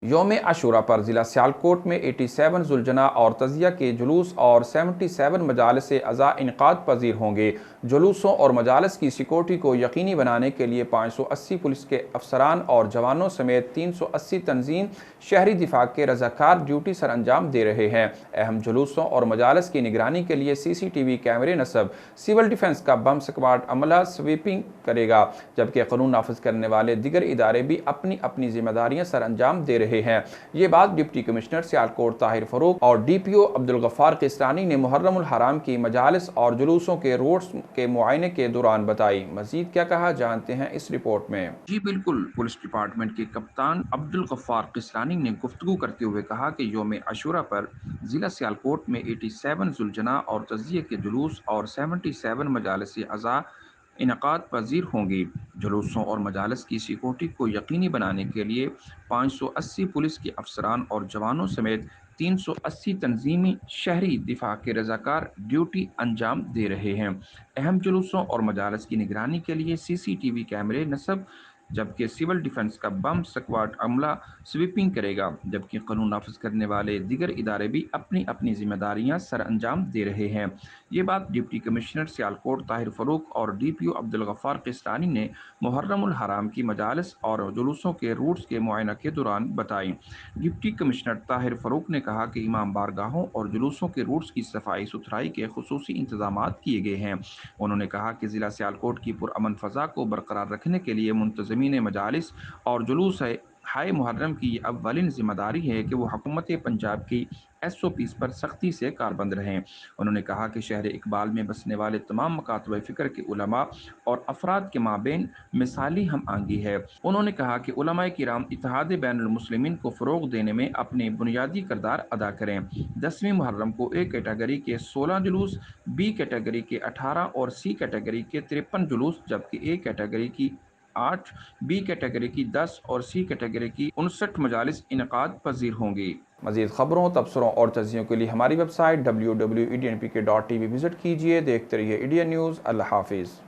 یوم عاشورہ پر ضلع سیالکوٹ میں 87 ذوالجناح اور تزیہ کے جلوس اور 77 مجالس عزا انعقاد پذیر ہوں گے۔ جلوسوں اور مجالس کی سیکورٹی کو یقینی بنانے کے لیے 580 پولیس کے افسران اور جوانوں سمیت 380 تنظیم شہری دفاع کے رضاکار ڈیوٹی سر انجام دے رہے ہیں۔ اہم جلوسوں اور مجالس کی نگرانی کے لیے CCTV کیمرے نصب، سول ڈیفنس کا بم سکواڈ عملہ سویپنگ کرے گا، جبکہ قانون نافذ کرنے والے دیگر ادارے بھی اپنی اپنی ذمہ داریاں سر انجام دے رہے ہیں۔ یہ بات ڈپٹی کمشنر سیالکوٹ طاہر فاروق اور DPO عبدالغفار قسطانی نے محرم الحرام کی مجالس اور جلوسوں کے روٹس کے معائنے کے دوران بتائی۔ مزید کیا کہا، جانتے ہیں اس رپورٹ میں۔ جی بالکل، پولیس ڈپارٹمنٹ کے کپتان عبدالغفار قسطانی نے گفتگو کرتے ہوئے کہا کہ یوم عاشورہ پر ضلع سیالکوٹ میں 87 ذوالجناح اور تزیہ کے جلوس اور 77 مجالس عزا انعقاد پذیر ہوں گی۔ جلوسوں اور مجالس کی سیکورٹی کو یقینی بنانے کے لیے 580 پولیس کے افسران اور جوانوں سمیت 380 تنظیمی شہری دفاع کے رضاکار ڈیوٹی انجام دے رہے ہیں۔ اہم جلوسوں اور مجالس کی نگرانی کے لیے CCTV کیمرے نصب، جبکہ سول ڈیفنس کا بم سکواڈ عملہ سویپنگ کرے گا، جبکہ قانون نافذ کرنے والے دیگر ادارے بھی اپنی اپنی ذمہ داریاں سر انجام دے رہے ہیں۔ یہ بات ڈپٹی کمشنر سیالکوٹ طاہر فاروق اور DPO عبدالغفار قسطانی نے محرم الحرام کی مجالس اور جلوسوں کے روٹس کے معائنہ کے دوران بتائی۔ ڈپٹی کمشنر طاہر فاروق نے کہا کہ امام بارگاہوں اور جلوسوں کے روٹس کی صفائی ستھرائی کے خصوصی انتظامات کیے گئے ہیں۔ انہوں نے کہا کہ ضلع سیالکوٹ کی پرامن فضا کو برقرار رکھنے کے لیے منتظمین مجالس اور جلوس ہائے محرم کی یہ اولین ذمہ داری ہے کہ وہ حکومت پنجاب کی SOPs پر سختی سے کاربند رہیں۔ انہوں نے کہا کہ شہر اقبال میں بسنے والے تمام مکاتب فکر کے علماء اور افراد کے مابین مثالی ہم آہنگی ہے۔ انہوں نے کہا کہ علماء کرام اتحاد بین المسلمین کو فروغ دینے میں اپنے بنیادی کردار ادا کریں۔ 10ویں محرم کو A کیٹیگری کے 16 جلوس، B کیٹیگری کے 18 اور C کیٹیگری کے 53 جلوس، جبکہ A کیٹیگری کی 8، B کیٹیگری کی 10 اور C کیٹیگری کی 59 مجالس انعقاد پذیر ہوں گی۔ مزید خبروں، تبصروں اور تجزیوں کے لیے ہماری ویب سائٹ www.ednpk.tv وزٹ کیجیے۔ دیکھتے رہیے EDN نیوز۔ اللہ حافظ۔